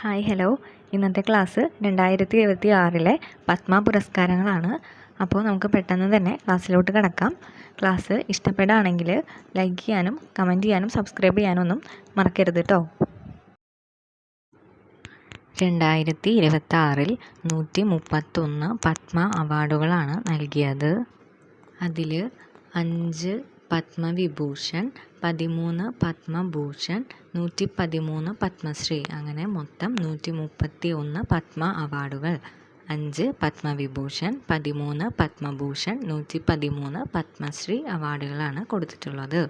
Hi hello, ഇന്നത്തെ class 2026 Padma പുരസ്കാരങ്ങളാണ്. അപ്പോൾ നമുക്ക് പെട്ടെന്ന് തന്നെ ക്ലാസ്സിലോട്ട് കിടക്കാം. ക്ലാസ് ഇഷ്ടപ്പെടുകയാണെങ്കിൽ ലൈക്ക് ചെയ്യാനും കമൻറ്റ് ചെയ്യാനും സബ്സ്ക്രൈബ് ചെയ്യാനൊന്നും മറക്കരുത് കേട്ടോ. 2026 131 പത്മ അവാർഡുകളാണ് നൽകിയത്. അതിൽ 5 പത്മവിഭൂഷൺ, 13 പത്മഭൂഷൺ, 113 പത്മശ്രീ, അങ്ങനെ മൊത്തം 131 പത്മ അവാർഡുകൾ. 5 പത്മവിഭൂഷൺ, 13 പത്മഭൂഷൺ, 113 പത്മശ്രീ അവാർഡുകളാണ് കൊടുത്തിട്ടുള്ളത്.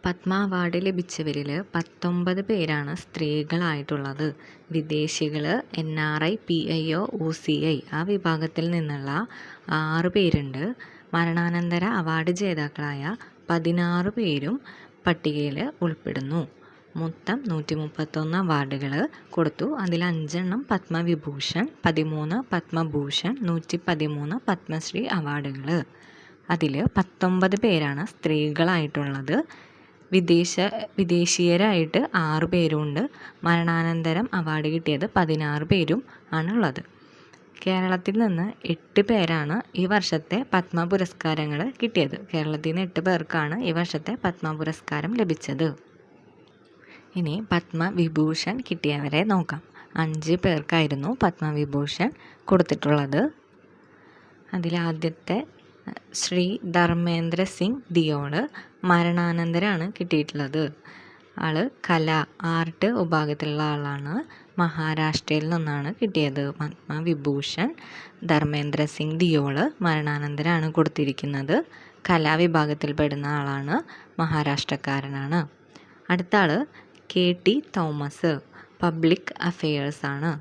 പത്മ അവാർഡ് ലഭിച്ചവരിൽ 19 പേരാണ് സ്ത്രീകളായിട്ടുള്ളത്. വിദേശികൾ NRI, PIO, OCI ആ വിഭാഗത്തിൽ നിന്നുള്ള 6 പേരുണ്ട്. മരണാനന്തര അവാർഡ് ജേതാക്കളായ 16 പേരും പട്ടികയിൽ ഉൾപ്പെടുന്നു. മൊത്തം 131 അവാർഡുകൾ കൊടുത്തു. അതിൽ 5 പത്മവിഭൂഷൺ, 13 പത്മഭൂഷൺ, 113 പത്മശ്രീ അവാർഡുകൾ. അതിൽ 19 പേരാണ് സ്ത്രീകളായിട്ടുള്ളത്. വിദേശീയരായിട്ട് 6 പേരുമുണ്ട്. മരണാനന്തരം അവാർഡ് കിട്ടിയത് 16 പേരും ആണുള്ളത്. കേരളത്തിൽ നിന്ന് 8 പേരാണ് ഈ വർഷത്തെ പത്മ പുരസ്കാരങ്ങൾ കിട്ടിയത്. കേരളത്തിൽ നിന്ന് 8 പേർക്കാണ് ഈ വർഷത്തെ പത്മ പുരസ്കാരം ലഭിച്ചത്. ഇനി പത്മവിഭൂഷൺ കിട്ടിയവരെ നോക്കാം. 5 പേർക്കായിരുന്നു പത്മവിഭൂഷൺ കൊടുത്തിട്ടുള്ളത്. അതിലാദ്യത്തെ ശ്രീ ധർമ്മേന്ദ്ര സിംഗ് ദിയോള് മരണാനന്തരമാണ് കിട്ടിയിട്ടുള്ളത്. ആള് ആർട്ട് വിഭാഗത്തിലുള്ള ആളാണ്. മഹാരാഷ്ട്രയിൽ നിന്നാണ് കിട്ടിയത്. പത്മവിഭൂഷൺ ധർമ്മേന്ദ്ര സിംഗ് ദിയോള് മരണാനന്തരമാണ് കൊടുത്തിരിക്കുന്നത്. വിഭാഗത്തിൽപ്പെടുന്ന ആളാണ്. മഹാരാഷ്ട്രക്കാരനാണ്. അടുത്ത ആള് KT തോമസ്, പബ്ലിക് അഫെയേഴ്സ് ആണ്.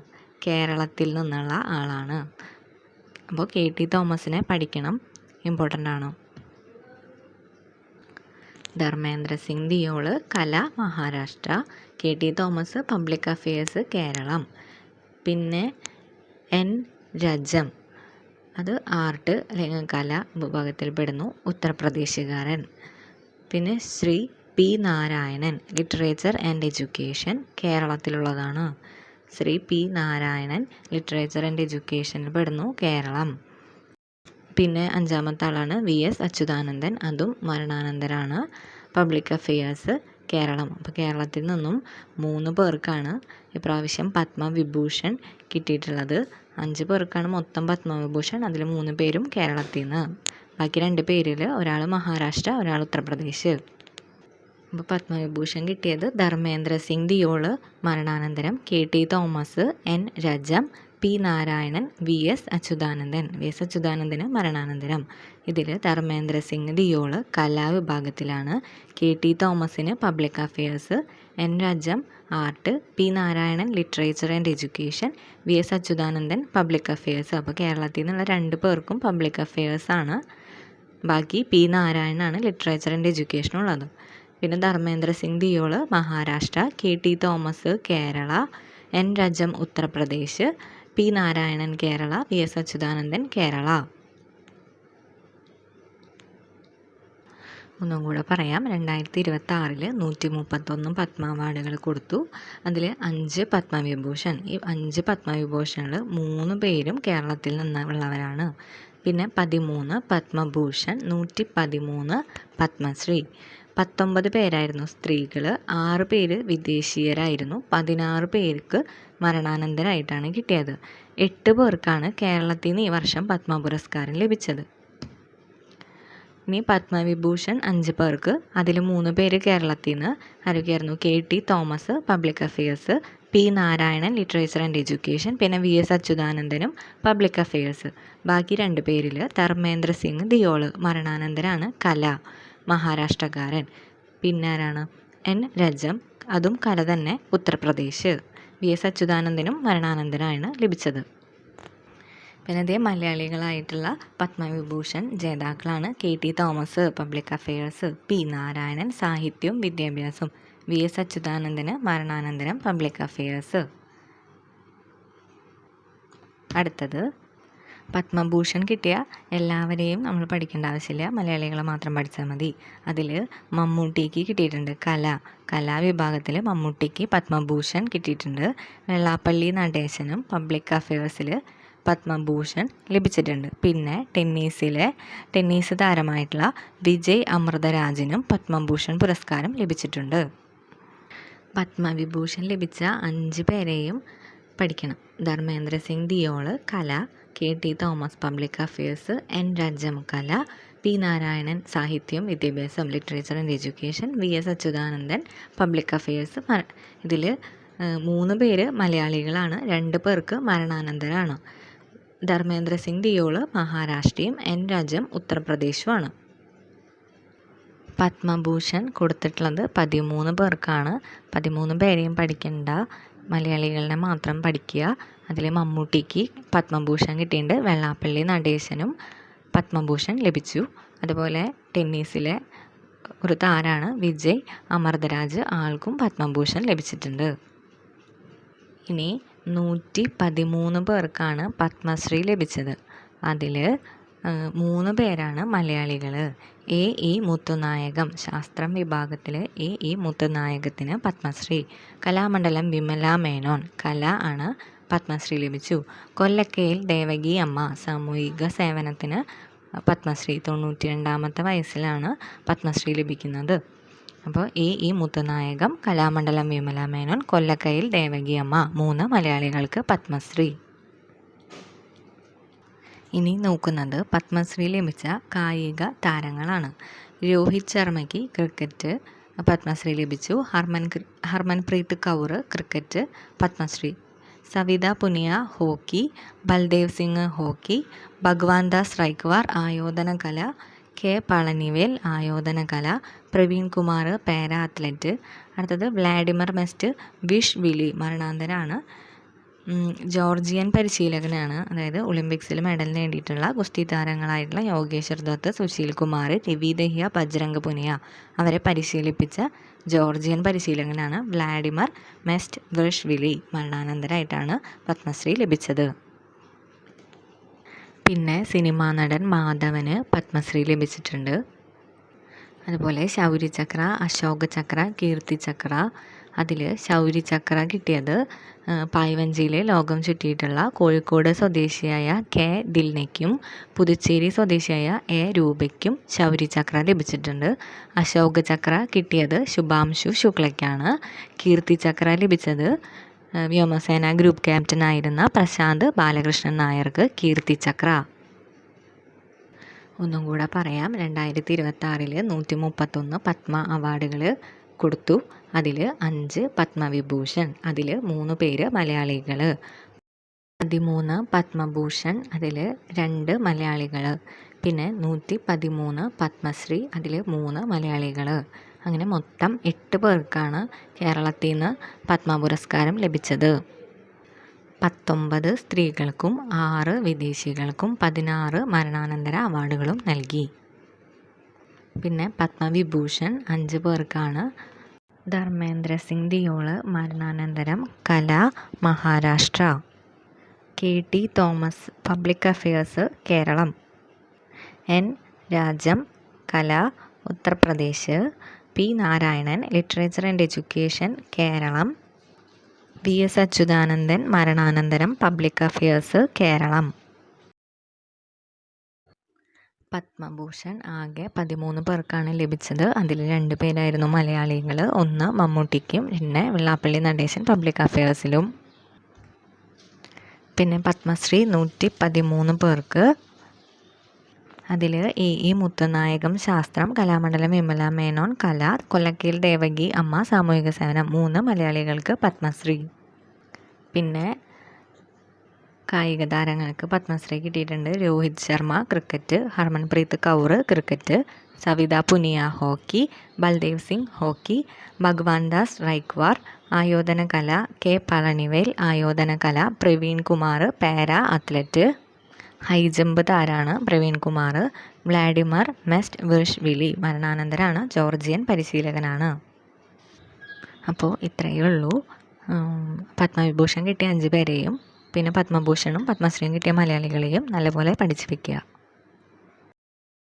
കേരളത്തിൽ നിന്നുള്ള ആളാണ്. അപ്പോൾ KT തോമസിനെ പഠിക്കണം, ഇമ്പോർട്ടൻ്റ് ആണ്. Dharmendra Singh Deol Maharashtra, KT Thomas public affairs Keralam. പിന്നെ N രജം, അത് ആർട്ട് അല്ലെങ്കിൽ വിഭാഗത്തിൽപ്പെടുന്നു, ഉത്തർപ്രദേശുകാരൻ. പിന്നെ Shri P Narayanan, literature and education, കേരളത്തിലുള്ളതാണ്. Shri P Narayanan literature and എഡ്യൂക്കേഷനിൽ പെടുന്നു, കേരളം. പിന്നെ 5ാമത്തെ ആളാണ് VS അച്യുതാനന്ദൻ, അതും മരണാനന്തരമാണ്, പബ്ലിക് അഫെയേഴ്സ് കേരളം. അപ്പോൾ കേരളത്തിൽ നിന്നും 3 പേർക്കാണ് ഇപ്രാവശ്യം പത്മവിഭൂഷൺ കിട്ടിയിട്ടുള്ളത്. 5 പേർക്കാണ് മൊത്തം പത്മവിഭൂഷൺ. അതിൽ 3 പേരും കേരളത്തിൽ നിന്ന്. ബാക്കി 2 പേരിൽ ഒരാൾ മഹാരാഷ്ട്ര, ഒരാൾ ഉത്തർപ്രദേശ്. അപ്പോൾ പത്മവിഭൂഷൺ കിട്ടിയത് ധർമ്മേന്ദ്ര സിംഗ് ദിയോള് മരണാനന്തരം, KT Thomas, N Rajam, P Narayanan, VS Achuthanandan. VS അച്യുതാനന്ദന് മരണാനന്തരം. ഇതിൽ ധർമ്മേന്ദ്ര സിംഗ് ദിയോള് വിഭാഗത്തിലാണ്. KT തോമസിന് public affairs, N Rajam art, P Narayanan literature and education, VS Achuthanandan public affairs. അപ്പോൾ കേരളത്തിൽ നിന്നുള്ള 2 പേർക്കും പബ്ലിക് അഫെയേഴ്സ് ആണ്. ബാക്കി P നാരായണനാണ് ലിറ്ററേച്ചർ ആൻഡ് എഡ്യൂക്കേഷൻ ഉള്ളത്. പിന്നെ Dharmendra Singh Deol Maharashtra, KT Thomas Kerala, N Rajam Uttar Pradesh, P Narayanan Kerala, VS Achuthanandan Kerala. ഒന്നും കൂടെ പറയാം. 2026 131 പത്മ അവാർഡുകൾ കൊടുത്തു. അതിൽ 5 പത്മവിഭൂഷൺ. ഈ 5 പത്മവിഭൂഷണിൽ 3 പേരും കേരളത്തിൽ നിന്നുള്ളവരാണ്. പിന്നെ 13 പത്മഭൂഷൺ, 113 പത്മശ്രീ. 19 പേരായിരുന്നു സ്ത്രീകൾ, 6 പേര് വിദേശീയരായിരുന്നു. 16 പേർക്ക് മരണാനന്തരമായിട്ടാണ് കിട്ടിയത്. 8 പേർക്കാണ് കേരളത്തിൽ നിന്ന് ഈ വർഷം പത്മ പുരസ്കാരം ലഭിച്ചത്. ഇനി പത്മവിഭൂഷൺ 5 പേർക്ക്, അതിൽ 3 പേര് കേരളത്തിൽ നിന്ന്. ആരൊക്കെയായിരുന്നു? KT Thomas public affairs, P Narayanan literature and education, പിന്നെ VS അച്യുതാനന്ദനും പബ്ലിക് അഫെയേഴ്സ്. ബാക്കി 2 പേരിൽ ധർമ്മേന്ദ്ര സിംഗ് ദിയോള് മരണാനന്തരാണ്, മഹാരാഷ്ട്രക്കാരൻ. പിന്നെ ആരാണ്? N രജം, അതും തന്നെ, ഉത്തർപ്രദേശ്. VS അച്യുതാനന്ദനും മരണാനന്തരമാണ് ലഭിച്ചത്. പിന്നെ അതേ മലയാളികളായിട്ടുള്ള പത്മവിഭൂഷൺ ജേതാക്കളാണ് KT Thomas public affairs, P Narayanan സാഹിത്യവും വിദ്യാഭ്യാസവും, VS അച്യുതാനന്ദന് മരണാനന്തരം പബ്ലിക് അഫെയേഴ്സ്. അടുത്തത് പത്മഭൂഷൺ കിട്ടിയ എല്ലാവരെയും നമ്മൾ പഠിക്കേണ്ട ആവശ്യമില്ല, മലയാളികളെ മാത്രം പഠിച്ചാൽ മതി. അതിൽ മമ്മൂട്ടിക്ക് കിട്ടിയിട്ടുണ്ട് കലാവിഭാഗത്തിൽ മമ്മൂട്ടിക്ക് പത്മഭൂഷൺ കിട്ടിയിട്ടുണ്ട്. വെള്ളാപ്പള്ളി നടേശനും പബ്ലിക് അഫയേഴ്സിൽ പത്മഭൂഷൺ ലഭിച്ചിട്ടുണ്ട്. പിന്നെ ടെന്നീസ് താരമായിട്ടുള്ള വിജയ് അമൃതരാജിനും പത്മഭൂഷൺ പുരസ്കാരം ലഭിച്ചിട്ടുണ്ട്. പത്മവിഭൂഷൺ ലഭിച്ച 5 പേരെയും പഠിക്കണം. ധർമ്മേന്ദ്ര സിംഗ് ദിയോള് കല, KT Thomas public affairs, N Rajam കല, P നാരായണൻ സാഹിത്യം വിദ്യാഭ്യാസം literature and education, VS Achuthanandan public affairs. ഇതിൽ 3 പേര് മലയാളികളാണ്, 2 പേർക്ക് മരണാനന്തരമാണ്. ധർമ്മേന്ദ്ര സിംഗ് ദിയോള് മഹാരാഷ്ട്രയും N രാജ്യം ഉത്തർപ്രദേശുമാണ്. പത്മഭൂഷൺ കൊടുത്തിട്ടുള്ളത് 13 പേർക്കാണ്. 13 പേരെയും പഠിക്കേണ്ട, മലയാളികളെ മാത്രം പഠിക്കുക. അതിൽ മമ്മൂട്ടിക്ക് പത്മഭൂഷൺ കിട്ടിയിട്ടുണ്ട്. വെള്ളാപ്പള്ളി നടേശനും പത്മഭൂഷൺ ലഭിച്ചു. അതുപോലെ ടെന്നീസിലെ ഒരു താരമാണ് വിജയ് അമൃതരാജ്, ആൾക്കും പത്മഭൂഷൺ ലഭിച്ചിട്ടുണ്ട്. ഇനി 113 പേർക്കാണ് പത്മശ്രീ ലഭിച്ചത്. അതിൽ 3 പേരാണ് മലയാളികൾ. A.E. മുത്തുനായകം ശാസ്ത്രം വിഭാഗത്തിൽ A.E. മുത്തുനായകത്തിന് പത്മശ്രീ. കലാമണ്ഡലം വിമല മേനോൻ കല ആണ്, പത്മശ്രീ ലഭിച്ചു. കൊല്ലക്കയിൽ ദേവകി അമ്മ സാമൂഹിക സേവനത്തിന് പത്മശ്രീ. 92ാമത്തെ വയസ്സിലാണ് പത്മശ്രീ ലഭിക്കുന്നത്. അപ്പോൾ A.E. മുത്തുനായകം, കലാമണ്ഡലം വിമല മേനോൻ, കൊല്ലക്കയിൽ ദേവകി അമ്മ 3 മലയാളികൾക്ക് പത്മശ്രീ. ഇനി നോക്കുന്നത് പത്മശ്രീ ലഭിച്ച കായിക താരങ്ങളാണ്. രോഹിത് ശർമ്മയ്ക്ക് ക്രിക്കറ്റ് പത്മശ്രീ ലഭിച്ചു. Harmanpreet Kaur cricket Padmashri. Savita Punia hockey, Baldev Singh hockey, Bhagwan Das റൈക്വാർ ആയോധന കല, K പളനിവേൽ ആയോധന കല, പ്രവീൺ കുമാർ പാര അത്ലറ്റ്. അടുത്തത് വ്ളാഡിമർ മെസ്റ്റ് വിഷ് വിലി മരണാന്തരാണ്. ജോർജിയൻ പരിശീലകനാണ്, അതായത് ഒളിമ്പിക്സിൽ മെഡൽ നേടിയിട്ടുള്ള ഗുസ്തി താരങ്ങളായിട്ടുള്ള യോഗേശ്വർ ദത്ത്, സുശീൽ കുമാർ, രവി ദഹിയ, ബജ്രംഗ് പുനിയ അവരെ പരിശീലിപ്പിച്ച ജോർജിയൻ പരിശീലകനാണ് വ്ളാഡിമർ മെസ്റ്റ് വിഷ് വിലി. മരണാനന്തരമായിട്ടാണ് പത്മശ്രീ ലഭിച്ചത്. പിന്നെ സിനിമാ നടൻ മാധവന് പത്മശ്രീ ലഭിച്ചിട്ടുണ്ട്. അതുപോലെ ശൗര്യ ചക്ര, അശോക ചക്ര, കീർത്തി ചക്ര. അതിൽ ശൗര്യ ചക്ര കിട്ടിയത് പായ്വഞ്ചിയിൽ ലോകം ചുറ്റിയിട്ടുള്ള കോഴിക്കോട് സ്വദേശിയായ K ദിൽനയ്ക്കും പുതുച്ചേരി സ്വദേശിയായ A രൂപയ്ക്കും ശൗര്യ ചക്ര ലഭിച്ചിട്ടുണ്ട്. അശോക ചക്ര കിട്ടിയത് ശുഭാംശു ശുക്ലയ്ക്കാണ്. കീർത്തി ചക്ര ലഭിച്ചത് വ്യോമസേന ഗ്രൂപ്പ് ക്യാപ്റ്റൻ ആയിരുന്ന പ്രശാന്ത് ബാലകൃഷ്ണൻ നായർക്ക് കീർത്തി ചക്ര. ഒന്നും കൂടെ പറയാം, 2026 131 പത്മ അവാർഡുകൾ കൊടുത്തു. അതിൽ 5 പത്മവിഭൂഷൺ, അതിൽ 3 പേര് മലയാളികൾ. 13 പത്മഭൂഷൺ, അതിൽ 2 മലയാളികൾ. പിന്നെ 113 പത്മശ്രീ, അതിൽ 3 മലയാളികൾ. അങ്ങനെ മൊത്തം 8 പേർക്കാണ് കേരളത്തിൽ നിന്ന് പത്മ പുരസ്കാരം ലഭിച്ചത്. 19 സ്ത്രീകൾക്കും 6 വിദേശികൾക്കും 16 മരണാനന്തര അവാർഡുകളും നൽകി. പിന്നെ പത്മവിഭൂഷൺ 5 പേർക്കാണ്. ധർമ്മേന്ദ്ര സിംഗ് ദിയോള് മരണാനന്തരം കല Maharashtra. KT Thomas public affairs Keralam. N Rajam കല Uttar Pradesh. P Narayanan literature and education Keralam. VS Achuthanandan മരണാനന്തരം പബ്ലിക് അഫയേഴ്സ് കേരളം. പത്മഭൂഷൺ ആകെ 13 പേർക്കാണ് ലഭിച്ചത്. അതിൽ 2 പേരായിരുന്നു മലയാളികൾ, 1 മമ്മൂട്ടിക്കും പിന്നെ വെള്ളാപ്പള്ളി നടേശൻ പബ്ലിക് അഫയേഴ്സിലും. പിന്നെ പത്മശ്രീ 113 പേർക്ക്. അതിൽ A.E. മുത്തുനായകം ശാസ്ത്രം, കലാമണ്ഡലം വിമല മേനോൻ കല, കൊല്ലക്കയിൽ ദേവകി അമ്മ സാമൂഹിക സേവനം 3 മലയാളികൾക്ക് പത്മശ്രീ. പിന്നെ കായിക താരങ്ങൾക്ക് പത്മശ്രീ കിട്ടിയിട്ടുണ്ട്. Rohit Sharma cricket, Harmanpreet Kaur cricket, Savita Punia hockey, Baldev Singh hockey, Bhagwan Das റൈക്വാർ ആയോധന കല, K പളനിവേൽ ആയോധന കല, Praveen Kumar para athlete high jump താരാണ് Praveen Kumar. Vladimir Mestvirishvili മരണാനന്തരാണ്, ജോർജിയൻ പരിശീലകനാണ്. അപ്പോൾ ഇത്രയേ ഉള്ളൂ. പത്മവിഭൂഷൺ കിട്ടിയ 5 പേരെയും പിന്നെ പത്മഭൂഷണും പത്മശ്രീയും കിട്ടിയ മലയാളികളെയും നല്ലപോലെ പഠിച്ചു വയ്ക്കുക.